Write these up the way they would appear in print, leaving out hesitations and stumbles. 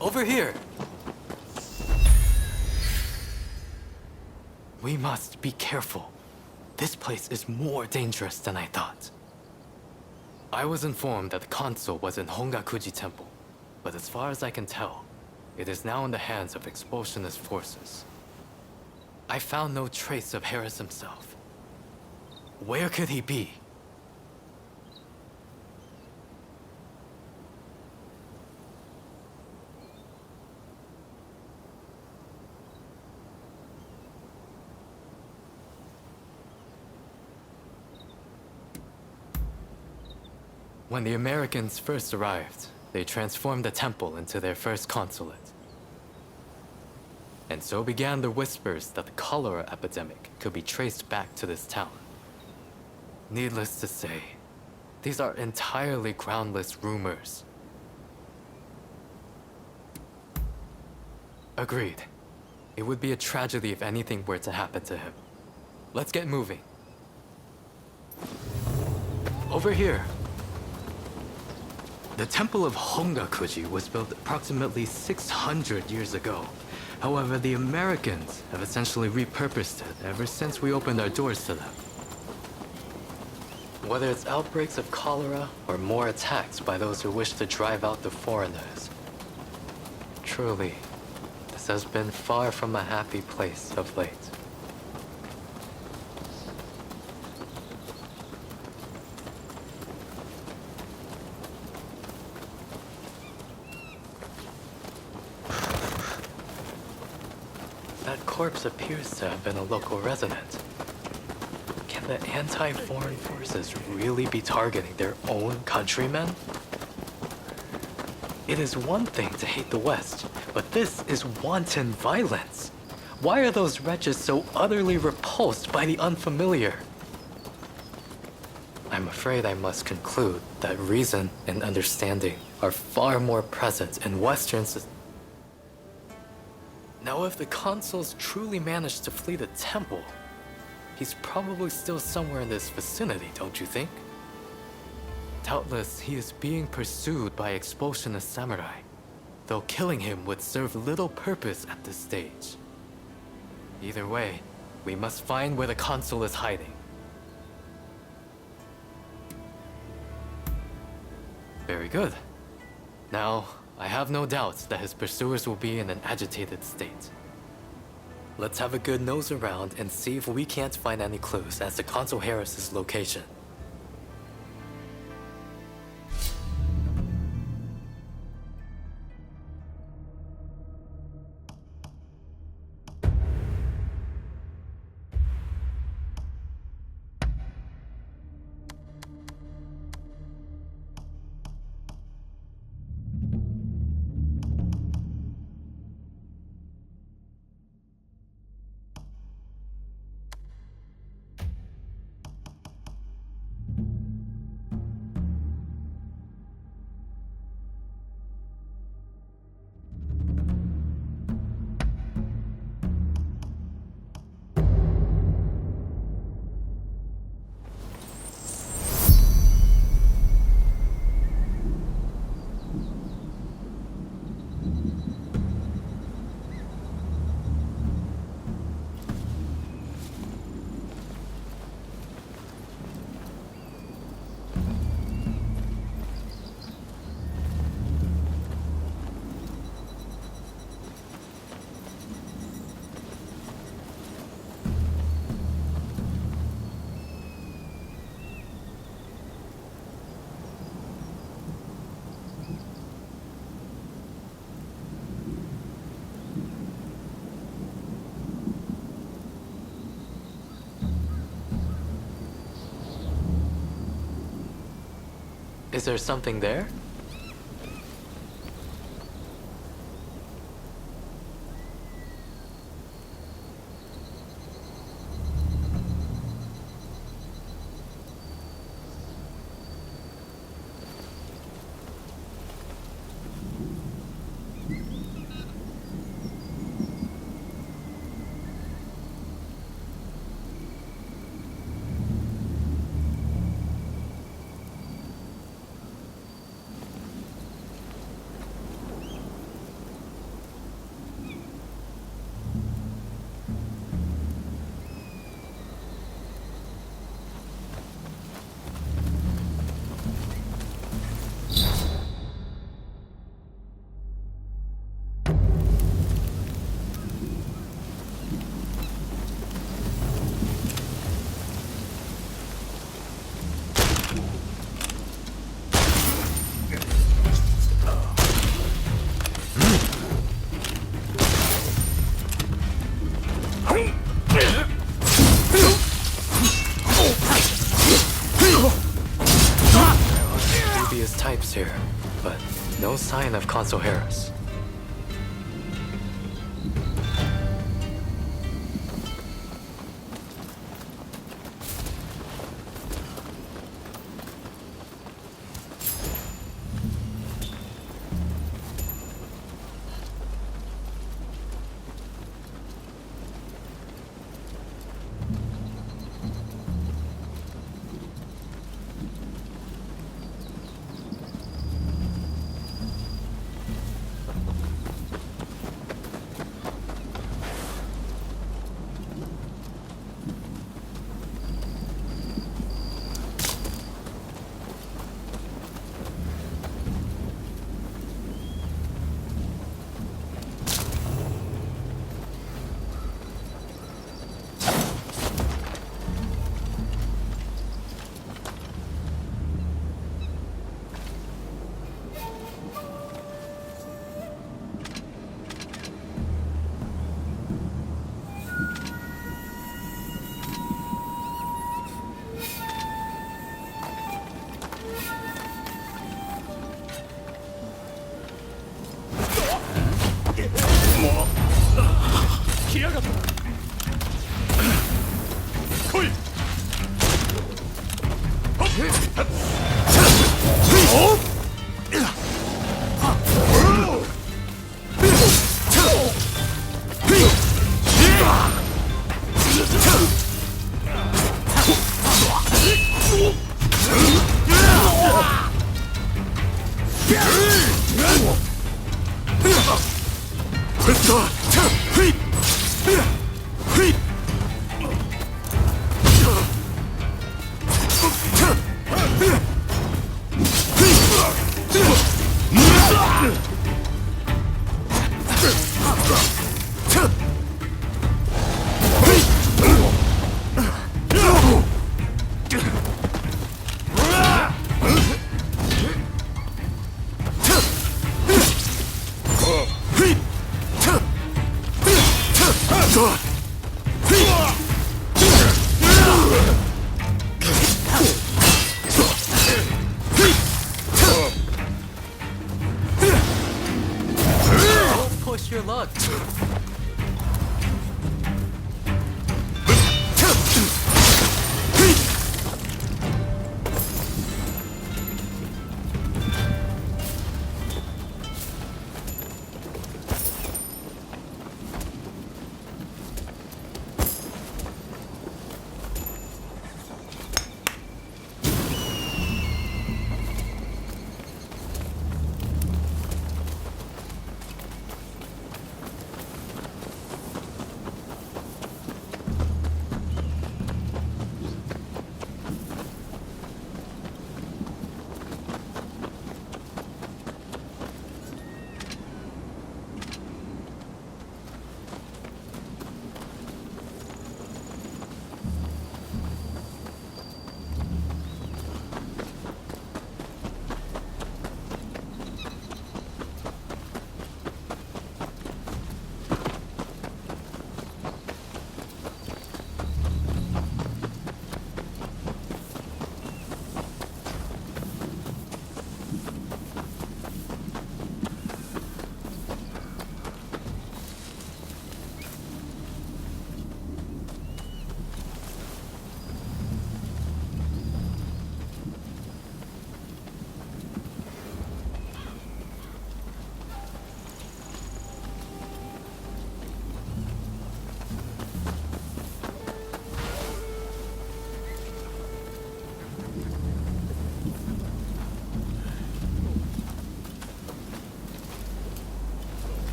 Over here! We must be careful. This place is more dangerous than I thought. I was informed that the console was in Hongakuji Temple, but as far as I can tell, it is now in the hands of expulsionist forces. I found no trace of Harris himself. Where could he be? When the Americans first arrived, they transformed the temple into their first consulate. And so began the whispers that the cholera epidemic could be traced back to this town. Needless to say, these are entirely groundless rumors. Agreed. It would be a tragedy if anything were to happen to him. Let's get moving. Over here. The Temple of Hongakuji was built approximately 600 years ago. However, the Americans have essentially repurposed it ever since we opened our doors to them. Whether it's outbreaks of cholera or more attacks by those who wish to drive out the foreigners. Truly, this has been far from a happy place of late. That corpse appears to have been a local resident. Can the anti-foreign forces really be targeting their own countrymen? It is one thing to hate the West, but this is wanton violence. Why are those wretches so utterly repulsed by the unfamiliar? I'm afraid I must conclude that reason and understanding are far more present in Western society. Now, if the consuls truly managed to flee the temple, he's probably still somewhere in this vicinity, don't you think? Doubtless, he is being pursued by expulsionist samurai, though killing him would serve little purpose at this stage. Either way, we must find where the consul is hiding. Very good. Now, I have no doubts that his pursuers will be in an agitated state. Let's have a good nose around and see if we can't find any clues as to Consul Harris's location. Is there something there? here, but no sign of Consul Harris. Push your luck.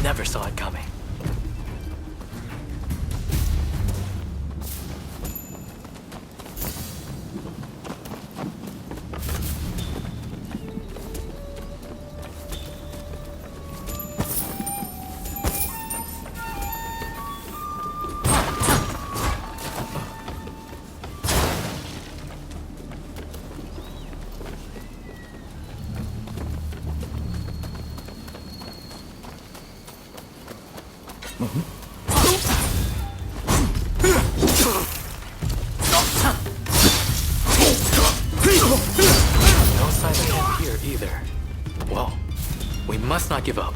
Never saw it coming. No sign of him here either. Well, we must not give up.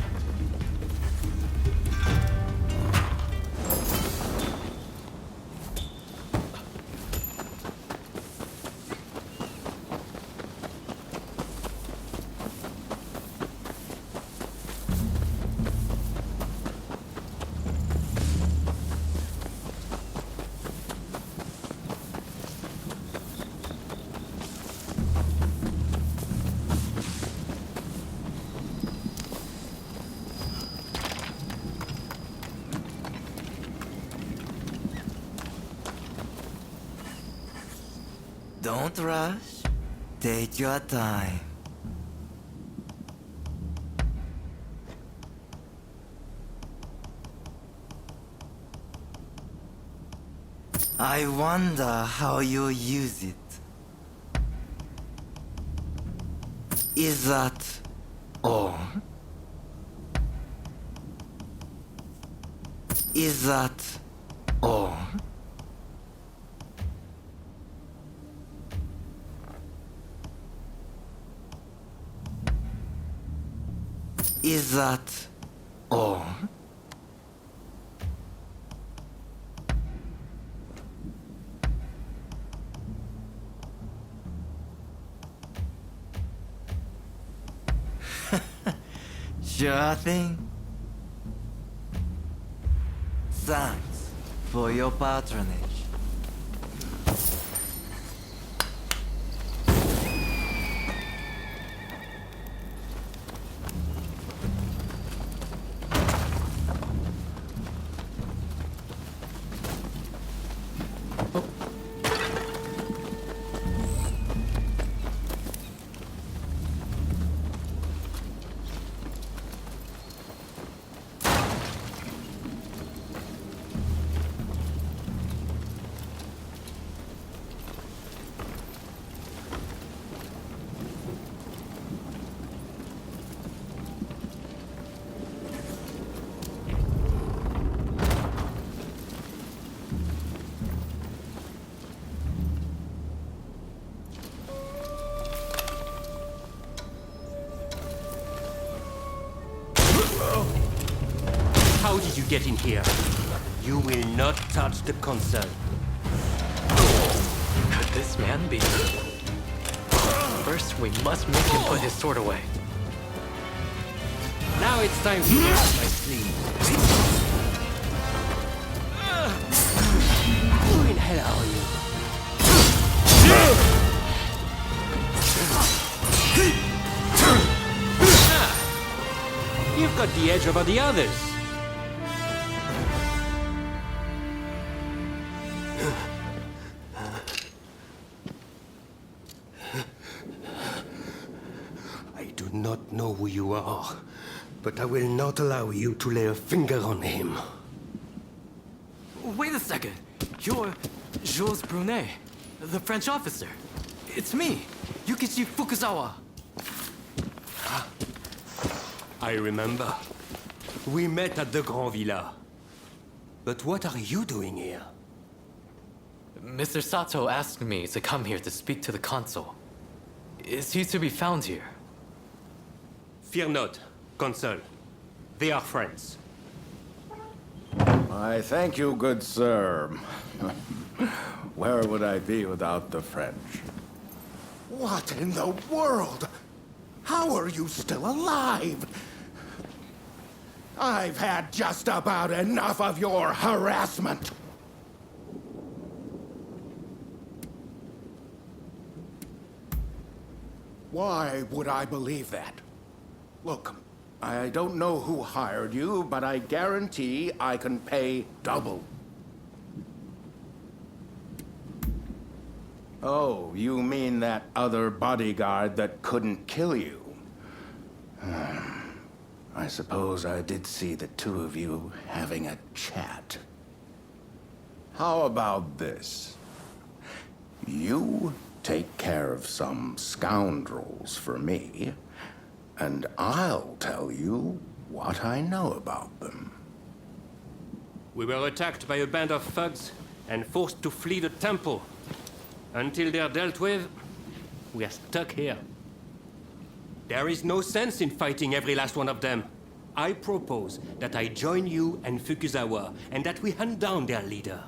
Don't rush. Take your time. I wonder how you use it. Is that all? Is that all? Is that all? Sure thing. Thanks for your patronage. How did you get in here? You will not touch the console. Could this man be? First, we must make him put his sword away. Now it's time to get up my sleeve. Who in hell are you? You've got the edge over the others. I do not know who you are, but I will not allow you to lay a finger on him. Wait a second. You're Jules Brunet, the French officer. It's me, Yukichi Fukuzawa. I remember. We met at the Grand Villa. But what are you doing here? Mr. Sato asked me to come here to speak to the consul. Is he to be found here? Fear not, Consul. They are friends. I thank you, good sir. Where would I be without the French? What in the world? How are you still alive? I've had just about enough of your harassment. Why would I believe that? Look, I don't know who hired you, but I guarantee I can pay double. Oh, you mean that other bodyguard that couldn't kill you? I suppose I did see the two of you having a chat. How about this? You take care of some scoundrels for me, and I'll tell you what I know about them. We were attacked by a band of thugs and forced to flee the temple. Until they're dealt with, we are stuck here. There is no sense in fighting every last one of them. I propose that I join you and Fukuzawa, and that we hunt down their leader.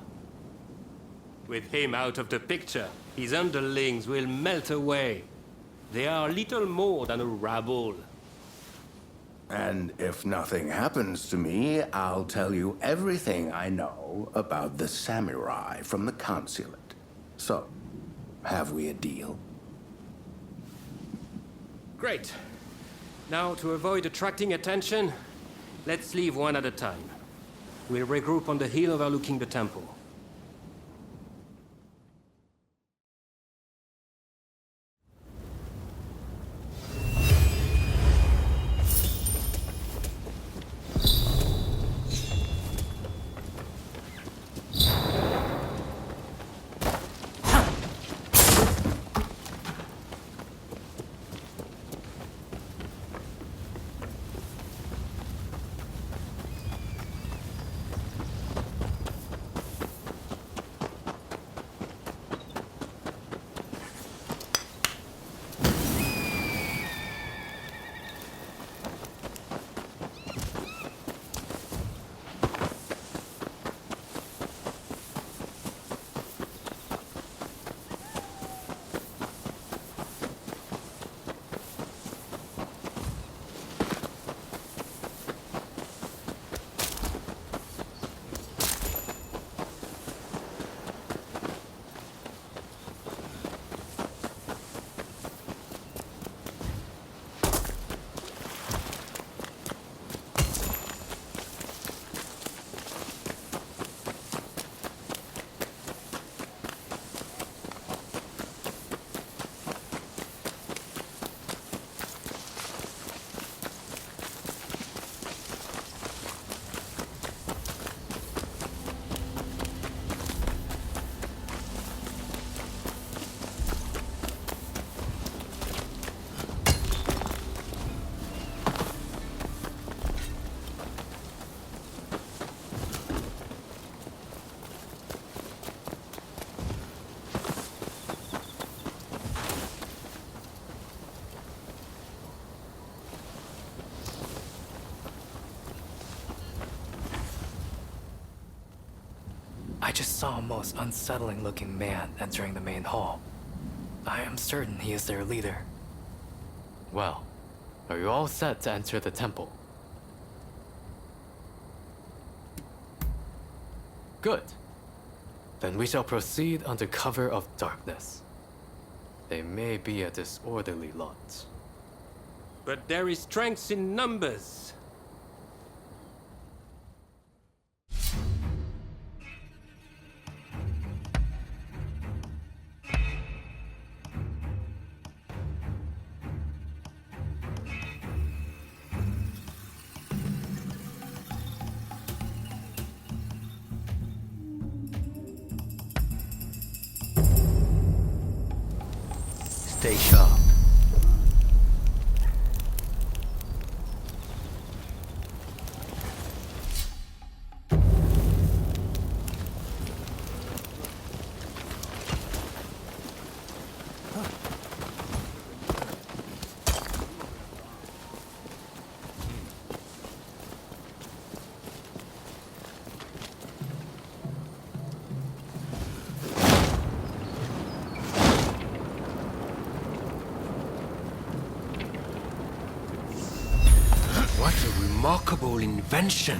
With him out of the picture, his underlings will melt away. They are little more than a rabble. And if nothing happens to me, I'll tell you everything I know about the samurai from the consulate. So, have we a deal? Great. Now, to avoid attracting attention, let's leave one at a time. We'll regroup on the hill overlooking the temple. I just saw a most unsettling looking man entering the main hall. I am certain he is their leader. Well, are you all set to enter the temple? Good. Then we shall proceed under cover of darkness. They may be a disorderly lot. But there is strength in numbers. Stay sharp. What a remarkable invention!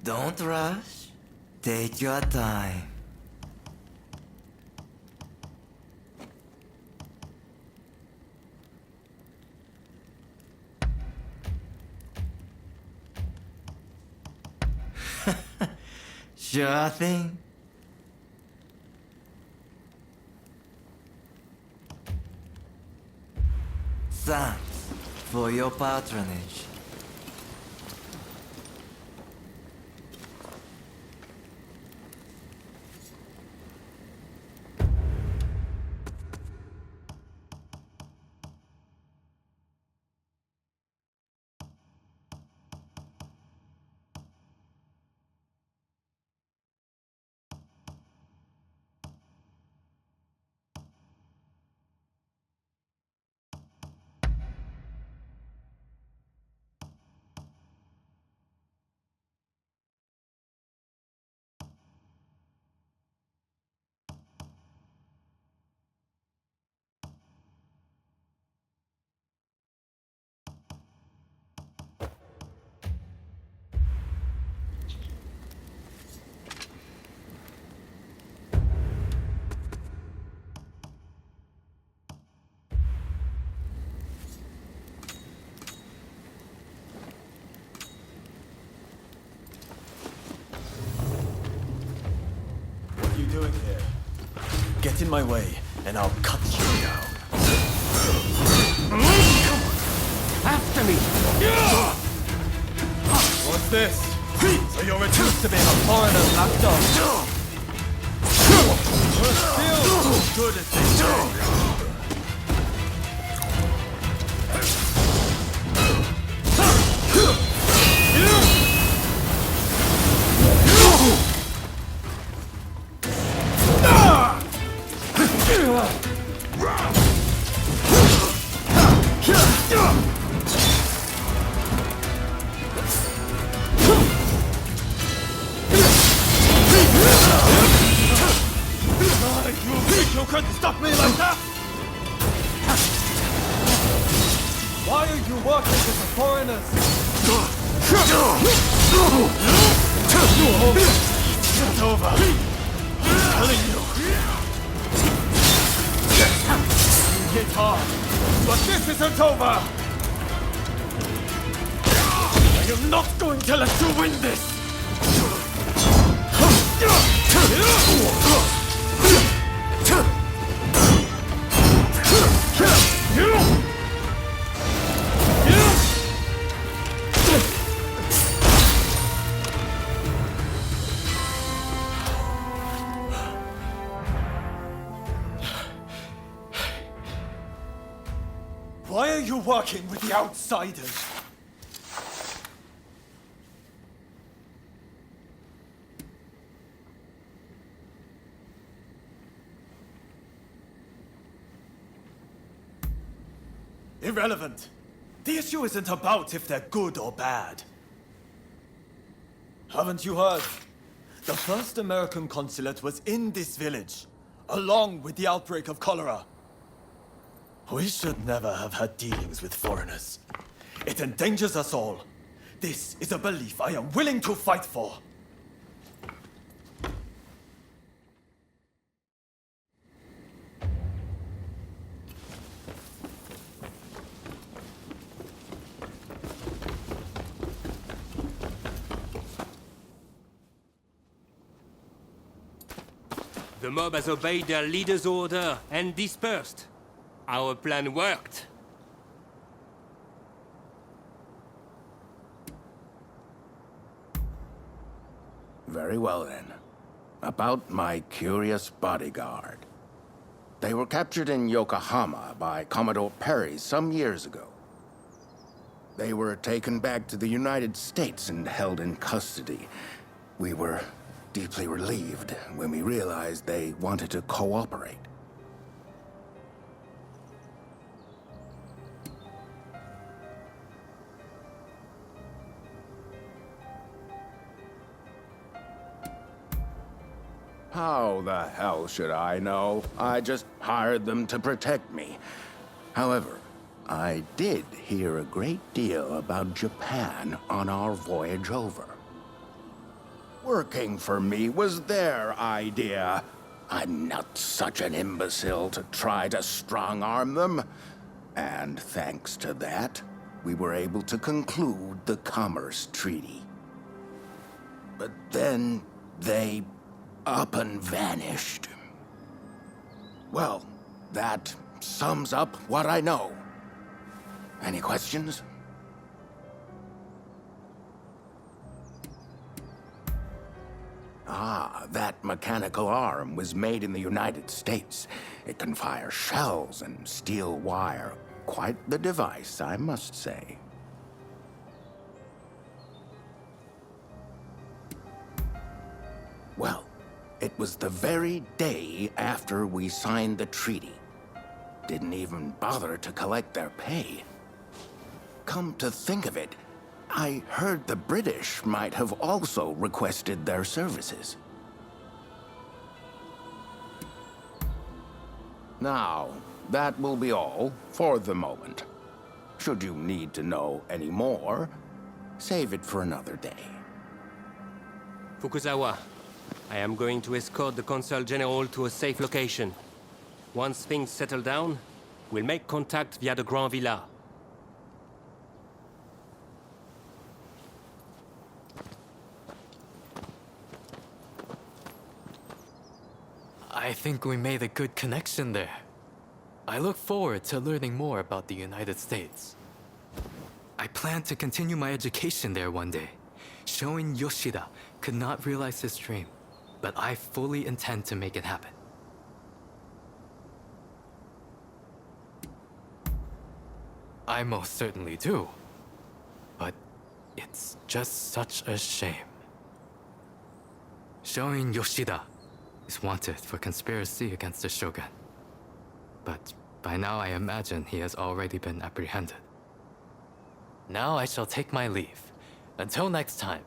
Don't rush. Take your time. Sure thing. Thanks for your patronage. What are you doing here? Get in my way, and I'll cut you down. After me! What's this? So you're reduced to being a foreigner's lapdog. You're still as good as they say. You couldn't stop me like that! Why are you working with the foreigners? It's over. I'm telling you. You hit hard, but this isn't over! I am not going to let you win this! Why are you working with the outsiders? Irrelevant. The issue isn't about if they're good or bad. Haven't you heard? The first American consulate was in this village, along with the outbreak of cholera. We should never have had dealings with foreigners. It endangers us all. This is a belief I am willing to fight for. The mob has obeyed their leader's order and dispersed. Our plan worked. Very well then. About my curious bodyguard. They were captured in Yokohama by Commodore Perry some years ago. They were taken back to the United States and held in custody. We were deeply relieved when we realized they wanted to cooperate. How the hell should I know? I just hired them to protect me. However, I did hear a great deal about Japan on our voyage over. Working for me was their idea. I'm not such an imbecile to try to strong-arm them. And thanks to that, we were able to conclude the Commerce Treaty. But then they up and vanished. Well, that sums up what I know. Any questions? Ah, that mechanical arm was made in the United States. It can fire shells and steel wire. Quite the device, I must say. Well, it was the very day after we signed the treaty. Didn't even bother to collect their pay. Come to think of it, I heard the British might have also requested their services. Now, that will be all for the moment. Should you need to know any more, save it for another day. Fukuzawa, I am going to escort the Consul General to a safe location. Once things settle down, we'll make contact via the Grand Villa. I think we made a good connection there. I look forward to learning more about the United States. I plan to continue my education there one day. Showing Yoshida could not realize his dream, but I fully intend to make it happen. I most certainly do. But it's just such a shame. Showing Yoshida is wanted for conspiracy against the Shogun. But by now I imagine he has already been apprehended. Now I shall take my leave. Until next time.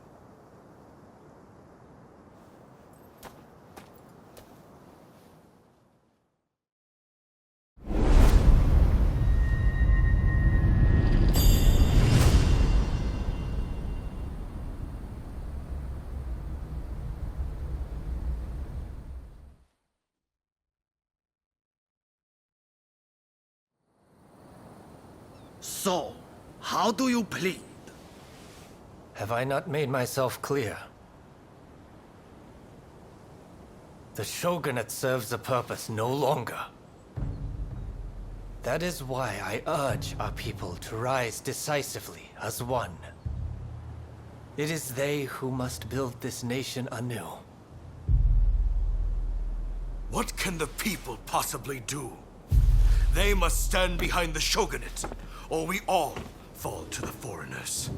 So, how do you plead? Have I not made myself clear? The shogunate serves a purpose no longer. That is why I urge our people to rise decisively as one. It is they who must build this nation anew. What can the people possibly do? They must stand behind the shogunate, or we all fall to the foreigners.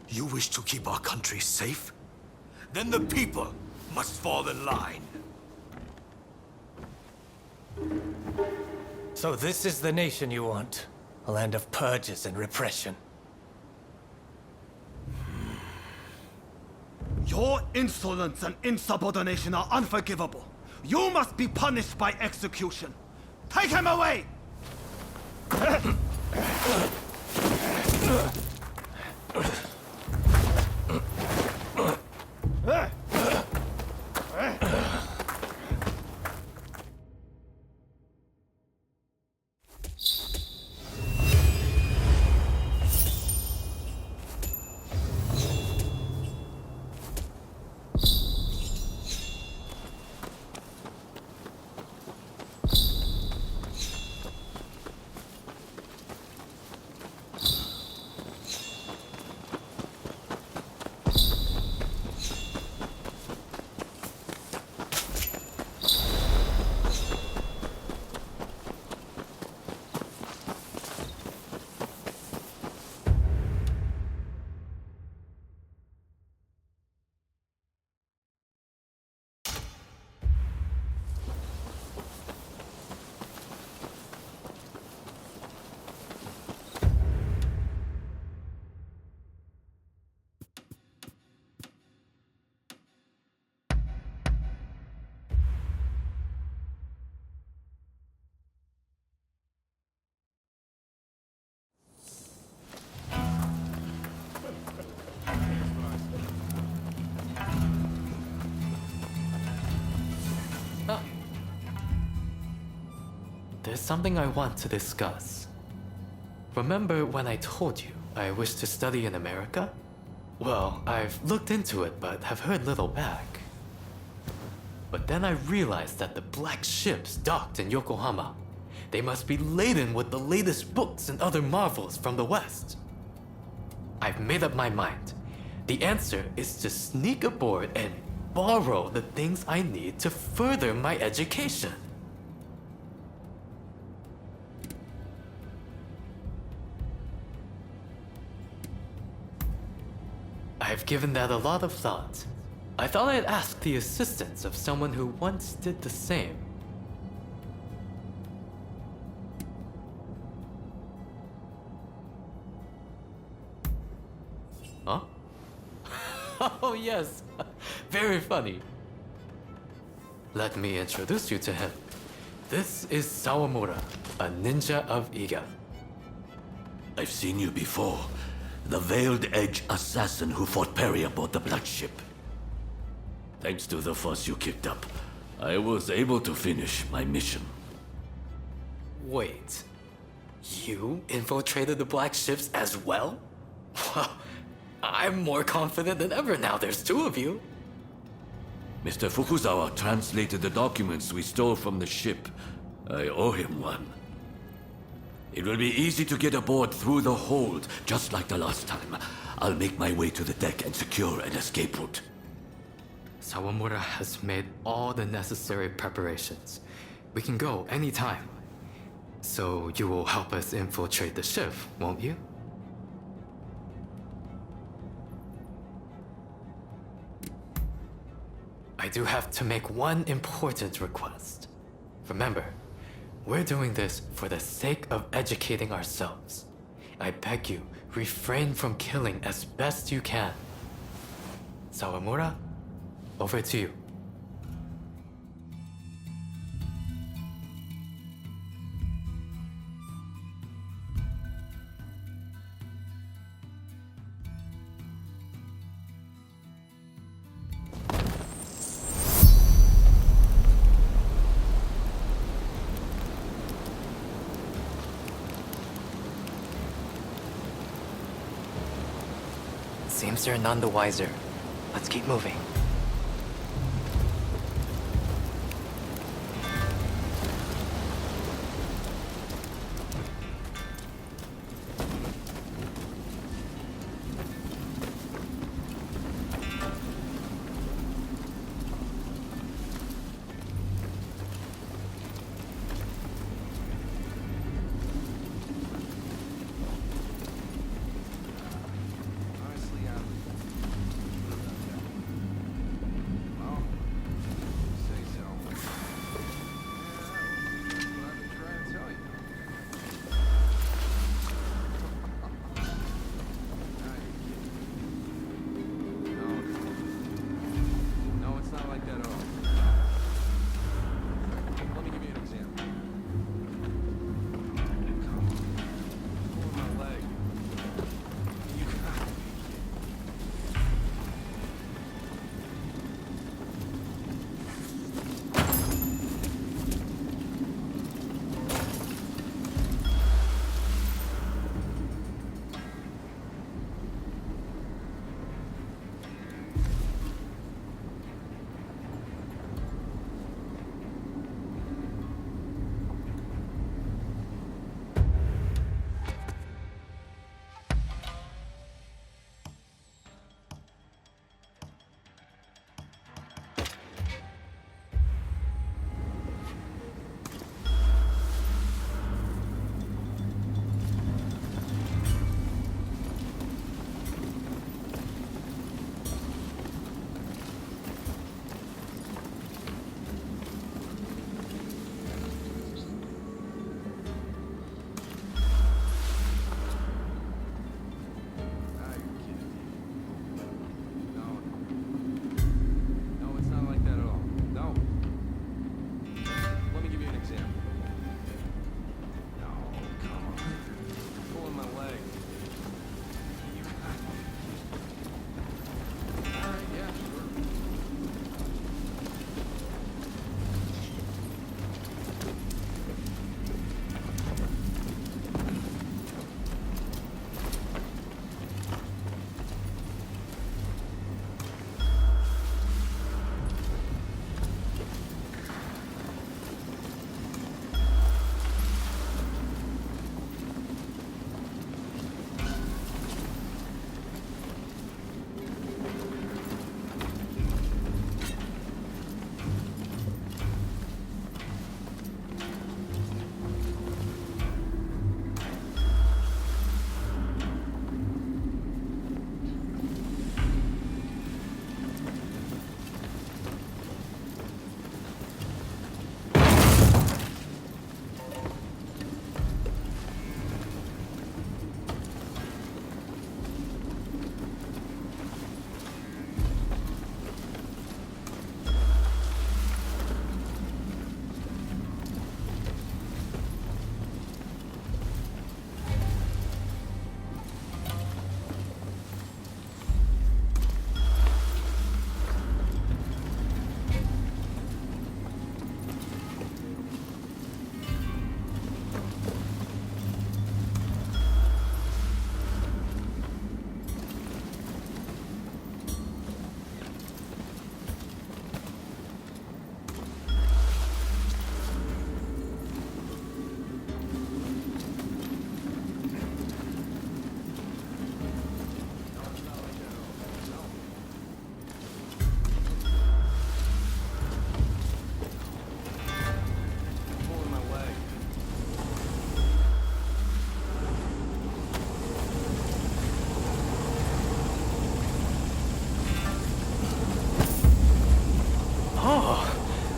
You wish to keep our country safe? Then the people must fall in line. So this is the nation you want? A land of purges and repression. Your insolence and insubordination are unforgivable. You must be punished by execution. Take him away! something I want to discuss. Remember when I told you I wish to study in America? Well, I've looked into it but have heard little back. But then I realized that the black ships docked in Yokohama. They must be laden with the latest books and other marvels from the West. I've made up my mind. The answer is to sneak aboard and borrow the things I need to further my education. I've given that a lot of thought. I thought I'd ask the assistance of someone who once did the same. Huh? Oh yes, very funny. Let me introduce you to him. This is Sawamura, a ninja of Iga. I've seen you before. The Veiled Edge assassin who fought Perry aboard the Black Ship. Thanks to the fuss you kicked up, I was able to finish my mission. Wait, you infiltrated the Black Ships as well? Well, I'm more confident than ever now there's two of you. Mr. Fukuzawa translated the documents we stole from the ship. I owe him one. It will be easy to get aboard through the hold, just like the last time. I'll make my way to the deck and secure an escape route. Sawamura has made all the necessary preparations. We can go anytime. So you will help us infiltrate the ship, won't you? I do have to make one important request. Remember, we're doing this for the sake of educating ourselves. I beg you, refrain from killing as best you can. Sawamura, over to you. Seems they're none the wiser. Let's keep moving.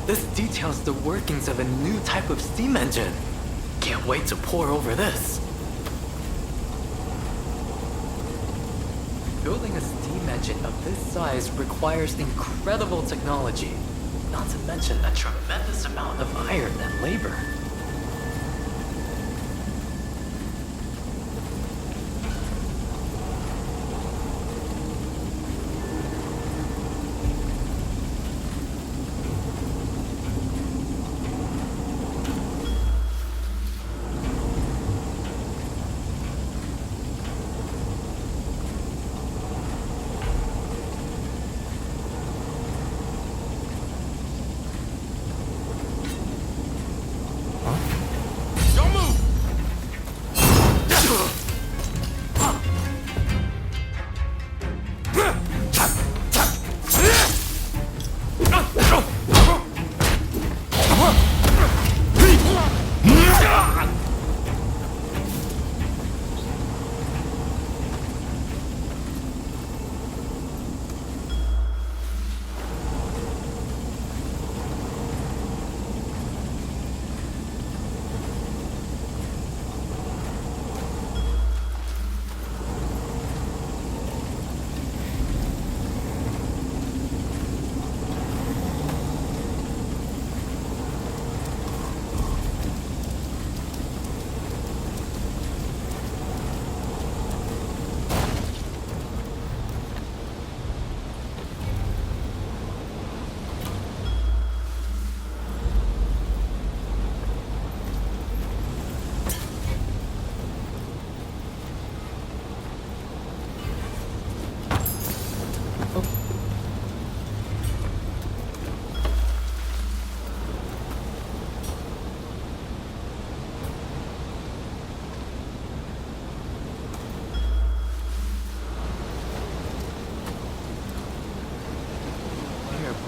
This details the workings of a new type of steam engine. Can't wait to pore over this. Building a steam engine of this size requires incredible technology, not to mention a tremendous amount of iron and labor.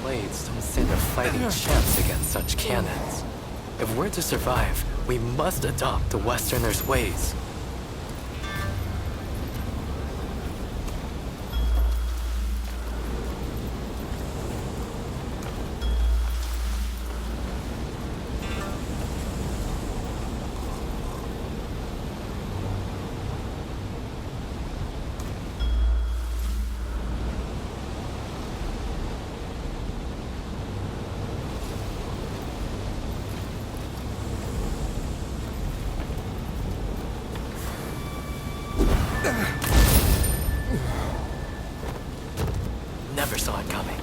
Blades don't stand a fighting chance against such cannons. If we're to survive, we must adopt the Westerners' ways. Never saw it coming.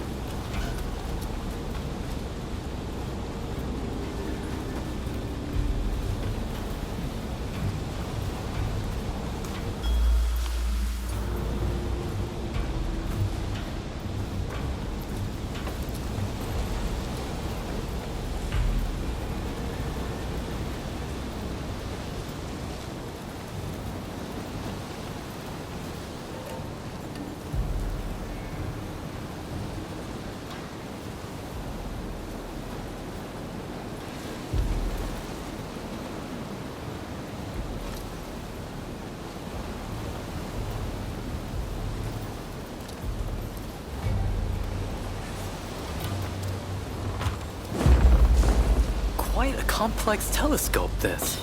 Quite a complex telescope, this.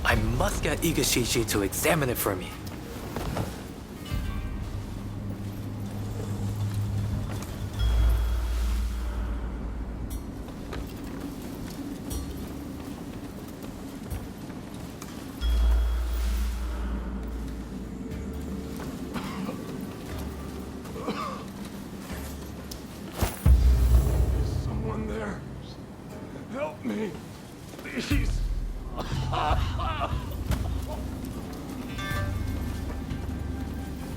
I must get Igashishi to examine it for me. Someone there. Help me. Please.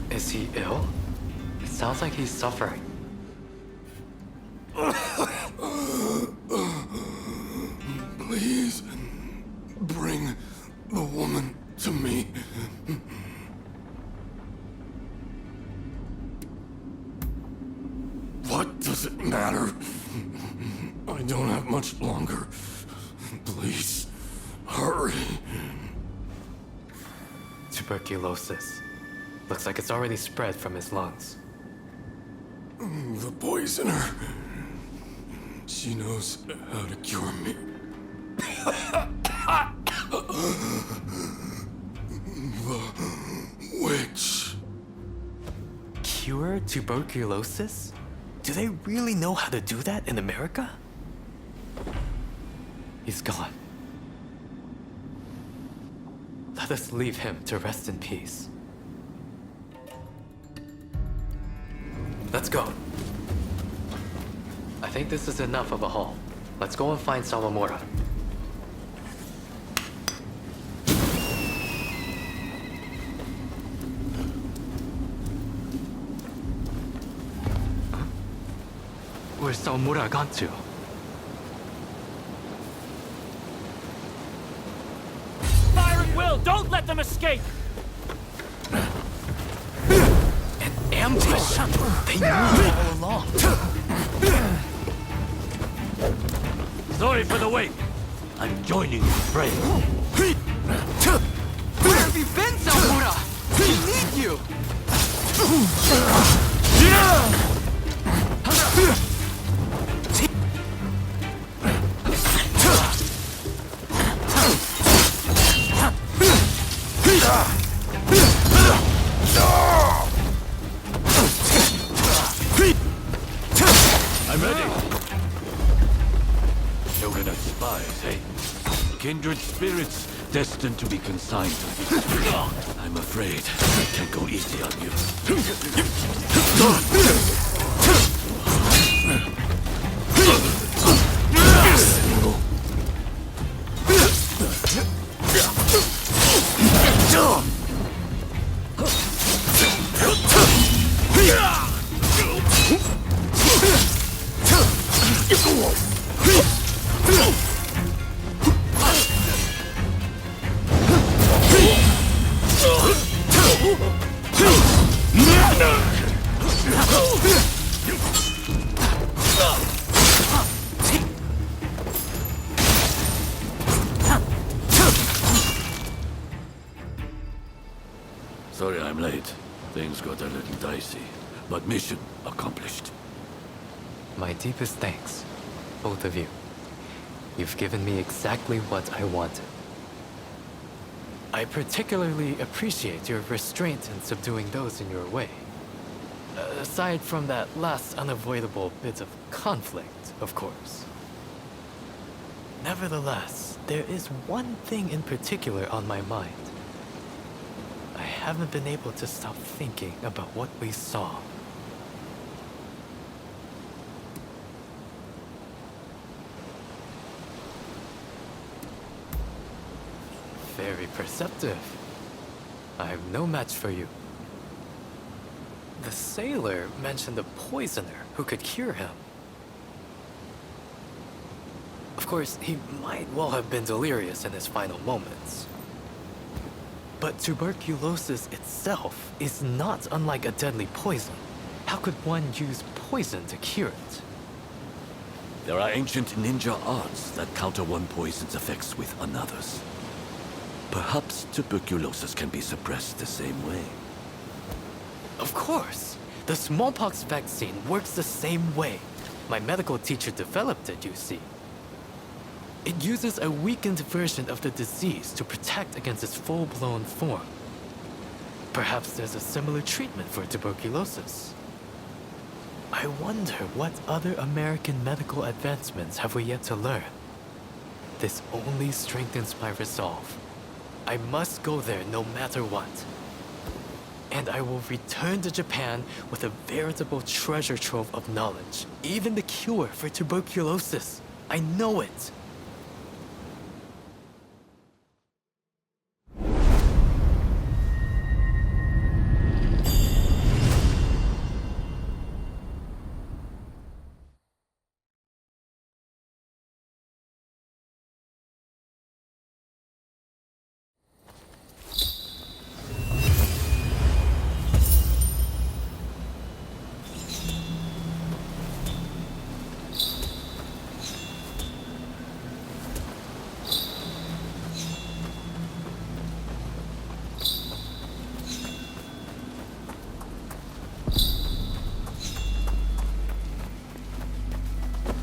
Is he ill? It sounds like he's suffering. Please. Bring the woman to me. What does it matter? I don't have much longer. Please, hurry. Tuberculosis. Looks like it's already spread from his lungs. The poisoner. She knows how to cure me. The witch. Cure tuberculosis? Do they really know how to do that in America? He's gone. Let us leave him to rest in peace. Let's go. I think this is enough of a haul. Let's go and find Sawamura. Huh? Where's Sawamura gone to? Fire at will! Don't let them escape! An ambush! They knew all along. Sorry for the wait. I'm joining you, friend. Where have you been, Sawamura? We need you! I'm ready. Shogunate spies, eh? Kindred spirits destined to be consigned to this. I'm afraid I can't go easy on you. Sorry I'm late. Things got a little dicey, but mission accomplished. My deepest thanks, both of you. You've given me exactly what I wanted. I particularly appreciate your restraint in subduing those in your way. Aside from that last unavoidable bit of conflict, of course. Nevertheless, there is one thing in particular on my mind. I haven't been able to stop thinking about what we saw. Very perceptive. I'm no match for you. The sailor mentioned a poisoner who could cure him. Of course, he might well have been delirious in his final moments. But tuberculosis itself is not unlike a deadly poison. How could one use poison to cure it? There are ancient ninja arts that counter one poison's effects with another's. Perhaps tuberculosis can be suppressed the same way. Of course! The smallpox vaccine works the same way. My medical teacher developed it, you see. It uses a weakened version of the disease to protect against its full-blown form. Perhaps there's a similar treatment for tuberculosis. I wonder what other American medical advancements have we yet to learn. This only strengthens my resolve. I must go there no matter what. And I will return to Japan with a veritable treasure trove of knowledge. Even the cure for tuberculosis. I know it.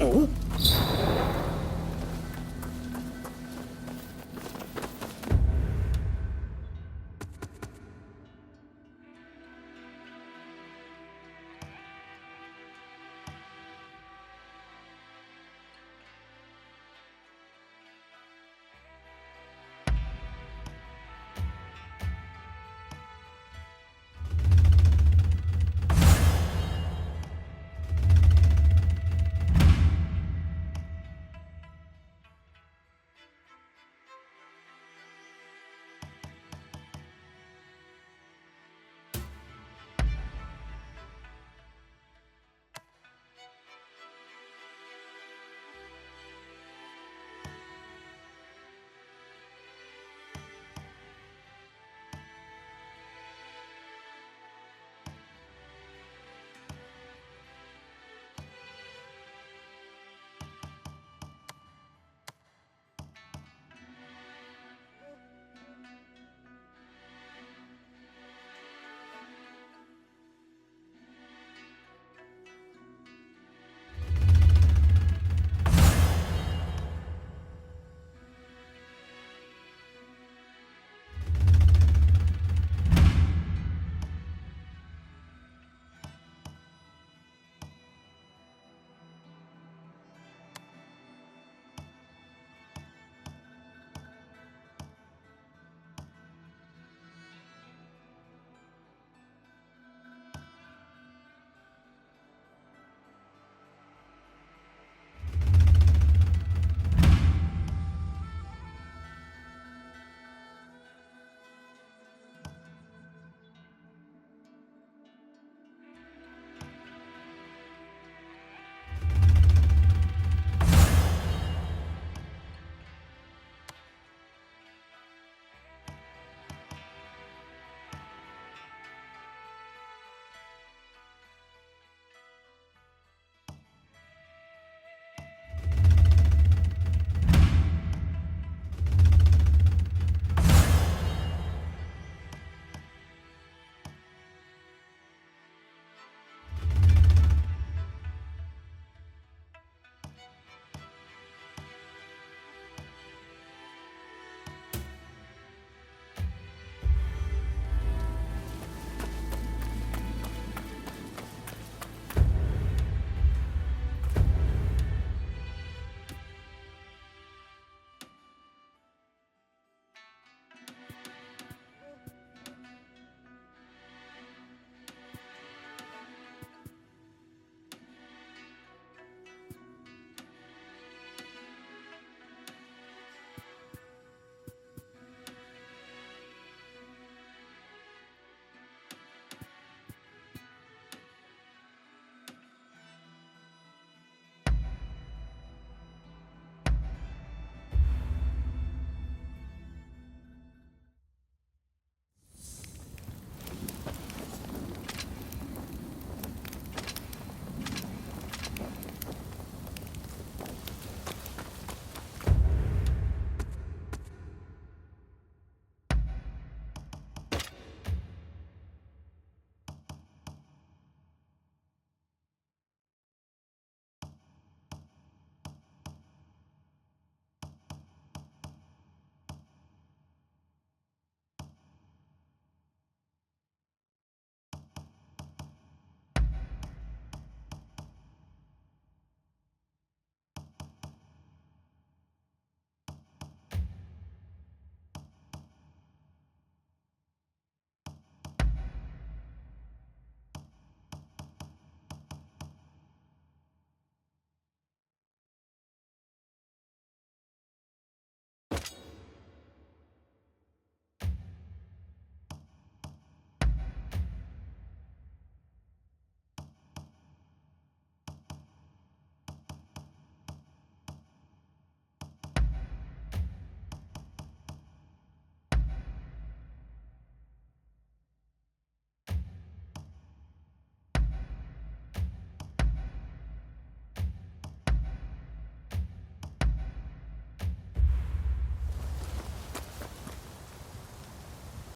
Oh?